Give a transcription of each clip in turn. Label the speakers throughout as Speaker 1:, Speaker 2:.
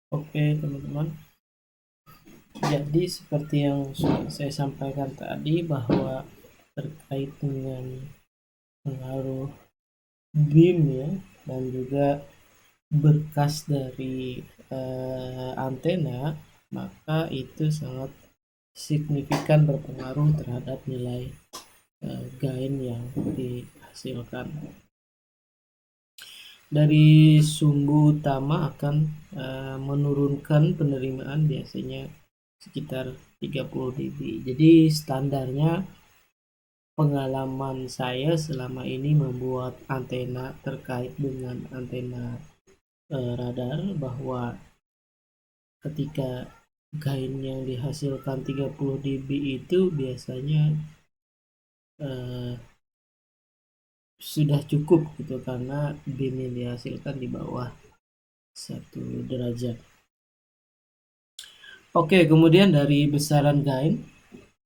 Speaker 1: Oke, teman-teman. Jadi seperti yang sudah saya sampaikan tadi bahwa terkait dengan pengaruh BIM ya dan juga berkas dari antena, maka itu sangat signifikan berpengaruh terhadap nilai gain yang dihasilkan. Dari sumbu utama akan menurunkan penerimaan biasanya sekitar 30 dB. Jadi standarnya pengalaman saya selama ini membuat antena terkait dengan antena radar bahwa ketika gain yang dihasilkan 30 dB itu biasanya sudah cukup gitu karena beam yang dihasilkan di bawah 1 derajat. Oke, kemudian dari besaran gain,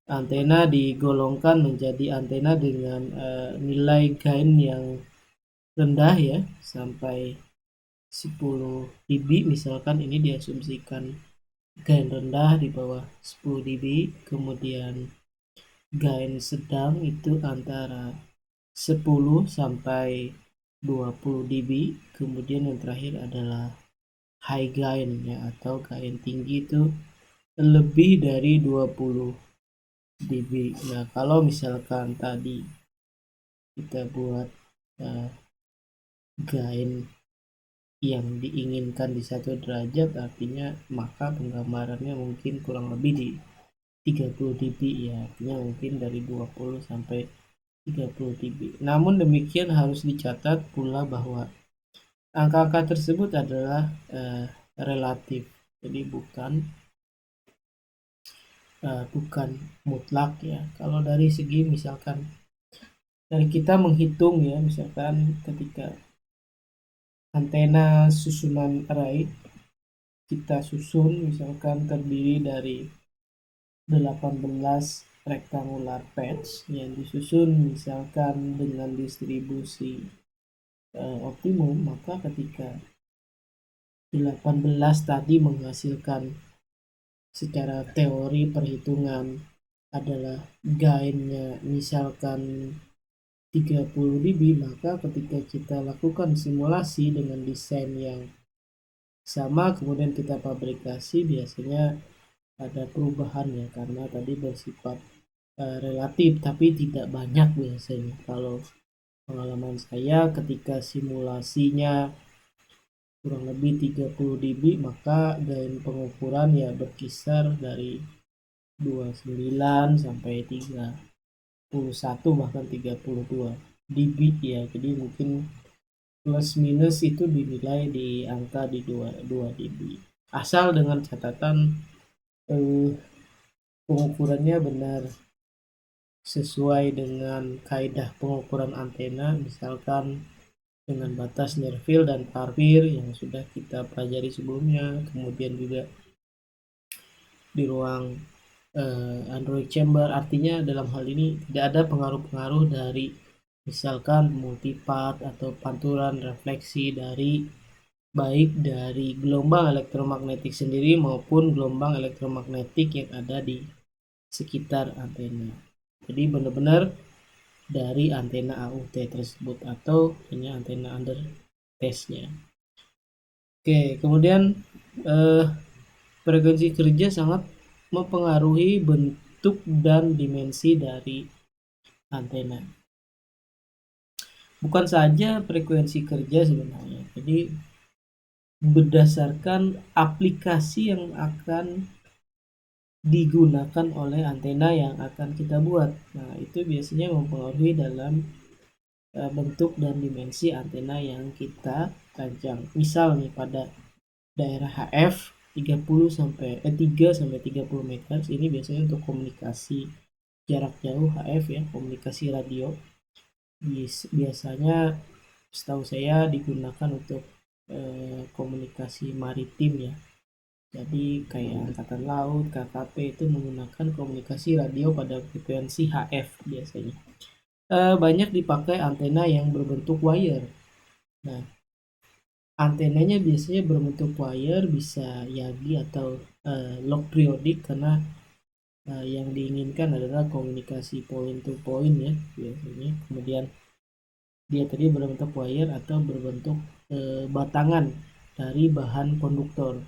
Speaker 1: antena digolongkan menjadi antena dengan nilai gain yang rendah ya, sampai 10 dB misalkan, ini diasumsikan gain rendah di bawah 10 dB, kemudian gain sedang itu antara 10 sampai 20 dB, kemudian yang terakhir adalah high gain ya, atau gain tinggi itu lebih dari 20 dB. Nah, kalau misalkan tadi kita buat gain yang diinginkan di 1 derajat, artinya maka penggambarannya mungkin kurang lebih di 30 dB ya, artinya mungkin dari 20 sampai 30 dB. Namun demikian harus dicatat pula bahwa angka-angka tersebut adalah relatif, jadi bukan mutlak ya. Kalau dari segi misalkan dari kita menghitung ya, misalkan ketika antena susunan array kita susun misalkan terdiri dari 18 rectangular patch yang disusun misalkan dengan distribusi optimum, maka ketika 18 tadi menghasilkan secara teori perhitungan adalah gainnya misalkan 30 dB, maka ketika kita lakukan simulasi dengan desain yang sama kemudian kita fabrikasi, biasanya ada perubahan ya, karena tadi bersifat relatif tapi tidak banyak biasanya. Kalau pengalaman saya ketika simulasinya kurang lebih 30 dB, maka gain pengukuran ya berkisar dari 29 sampai 31 bahkan 32 dB ya. Jadi mungkin plus minus itu dinilai di angka di 2 dB. Asal dengan catatan pengukurannya benar sesuai dengan kaidah pengukuran antena, misalkan dengan batas near field dan far field yang sudah kita pelajari sebelumnya. Kemudian juga di ruang Android chamber, artinya dalam hal ini tidak ada pengaruh-pengaruh dari misalkan multipath atau pantulan refleksi dari baik dari gelombang elektromagnetik sendiri maupun gelombang elektromagnetik yang ada di sekitar antena. Jadi benar-benar dari antena AUT tersebut atau hanya antena under testnya. Oke, kemudian frekuensi kerja sangat mempengaruhi bentuk dan dimensi dari antena. Bukan saja frekuensi kerja sebenarnya, jadi berdasarkan aplikasi yang akan digunakan oleh antena yang akan kita buat. Nah, itu biasanya mempengaruhi dalam bentuk dan dimensi antena yang kita rancang. Misal nih pada daerah HF 3 sampai 30 meter, ini biasanya untuk komunikasi jarak jauh HF ya, komunikasi radio. Biasanya setahu saya digunakan untuk komunikasi maritim ya. Jadi kayak angkatan laut, KKP itu menggunakan komunikasi radio pada frekuensi HF biasanya. Banyak dipakai antena yang berbentuk wire. Nah, Antenanya biasanya berbentuk wire, bisa Yagi atau lock periodik, karena yang diinginkan adalah komunikasi point to point ya biasanya. Kemudian dia tadi berbentuk wire atau berbentuk batangan dari bahan konduktor,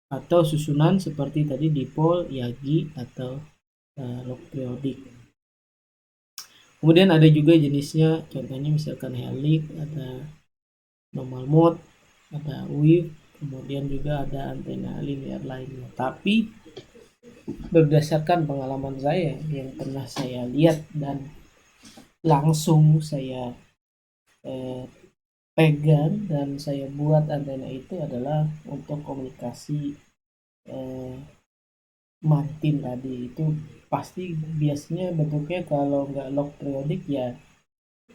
Speaker 1: atau susunan seperti tadi dipol, Yagi, atau lock periodik. Kemudian ada juga jenisnya, contohnya misalkan helix, ada normal mode, ada wave, kemudian juga ada antena linear lainnya. Tapi berdasarkan pengalaman saya yang pernah saya lihat dan langsung saya pegang dan saya buat antena itu adalah untuk komunikasi mantin tadi. Itu pasti biasanya bentuknya kalau nggak lock periodik ya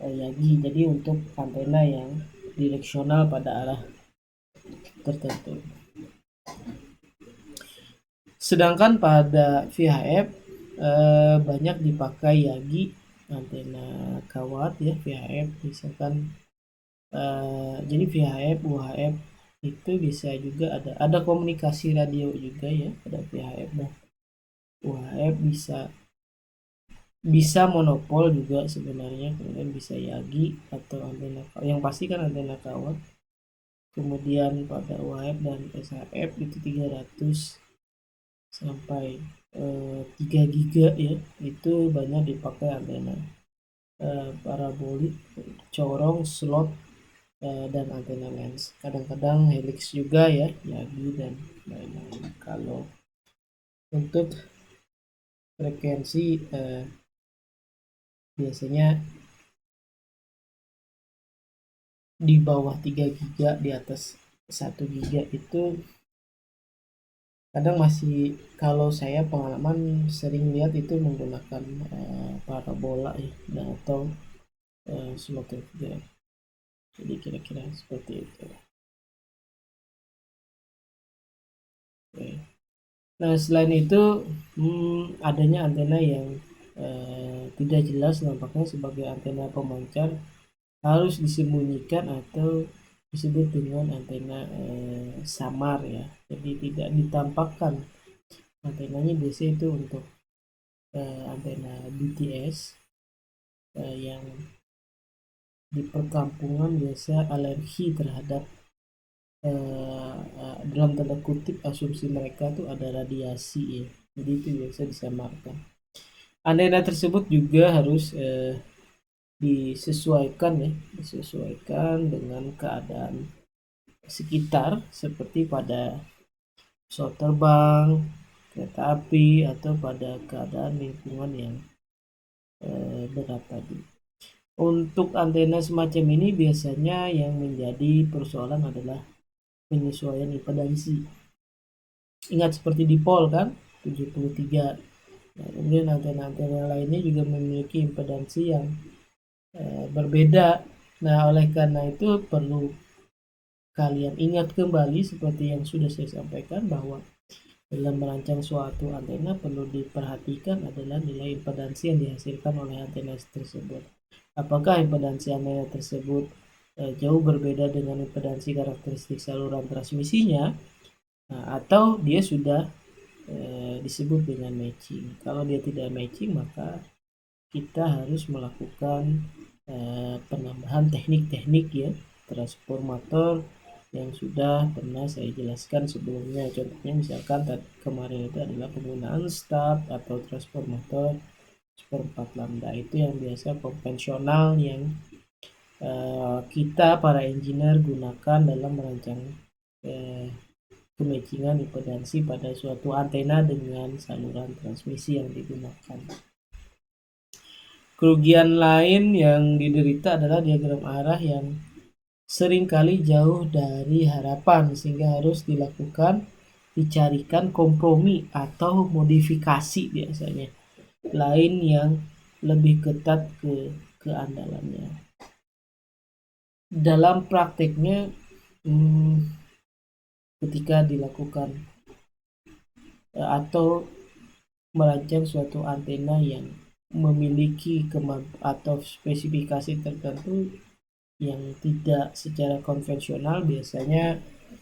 Speaker 1: Yagi. Jadi untuk antena yang direksional pada arah tertentu. Sedangkan pada VHF banyak dipakai Yagi, antena kawat ya VHF misalkan. Jadi VHF, UHF itu bisa juga ada komunikasi radio juga ya pada VHF dan UHF, bisa monopol juga sebenarnya, kemudian bisa Yagi atau antena yang pasti kan antena kawat. Kemudian pada UHF dan SHF itu 300 sampai 3 giga ya, itu banyak dipakai antena parabolik, corong, slot, dan antena lens. Kadang-kadang helix juga ya, Yagi dan lain-lain. Kalau untuk frekuensi biasanya di bawah 3 giga, di atas 1 giga itu kadang masih, kalau saya pengalaman sering lihat itu menggunakan parabola ya, atau slot juga. Jadi kira-kira seperti itu. Oke. Nah selain itu adanya antena yang tidak jelas nampaknya sebagai antena pemancar, harus disembunyikan atau disebut dengan antena samar ya. Jadi tidak ditampakkan. Antenanya biasanya itu untuk antena BTS yang di perkampungan biasa alergi terhadap dalam tanda kutip asumsi mereka tuh ada radiasi ya. Jadi itu biasa disamarkan. Antena tersebut juga harus disesuaikan dengan keadaan sekitar, seperti pada pesawat terbang, kereta api, atau pada keadaan lingkungan yang berat tadi. Untuk antena semacam ini biasanya yang menjadi persoalan adalah penyesuaian impedansi. Ingat seperti dipol kan, 73. Nah, kemudian antena-antena lainnya juga memiliki impedansi yang berbeda. Nah, oleh karena itu perlu kalian ingat kembali seperti yang sudah saya sampaikan, bahwa dalam merancang suatu antena perlu diperhatikan adalah nilai impedansi yang dihasilkan oleh antena tersebut. Apakah impedansi antena tersebut jauh berbeda dengan impedansi karakteristik saluran transmisinya, atau dia sudah disebut dengan matching. Kalau dia tidak matching, maka kita harus melakukan penambahan teknik-teknik ya, transformator yang sudah pernah saya jelaskan sebelumnya. Contohnya misalkan kemarin itu adalah penggunaan stub atau transformator seperempat lambda, itu yang biasa konvensional yang kita para engineer gunakan dalam merancang pematchingan impedansi pada suatu antena dengan saluran transmisi yang digunakan. Kerugian lain yang diderita adalah diagram arah yang seringkali jauh dari harapan, sehingga harus dicarikan kompromi atau modifikasi biasanya lain yang lebih ketat ke keandalannya. Dalam prakteknya ketika dilakukan atau merancang suatu antena yang memiliki atau spesifikasi tertentu, yang tidak secara konvensional biasanya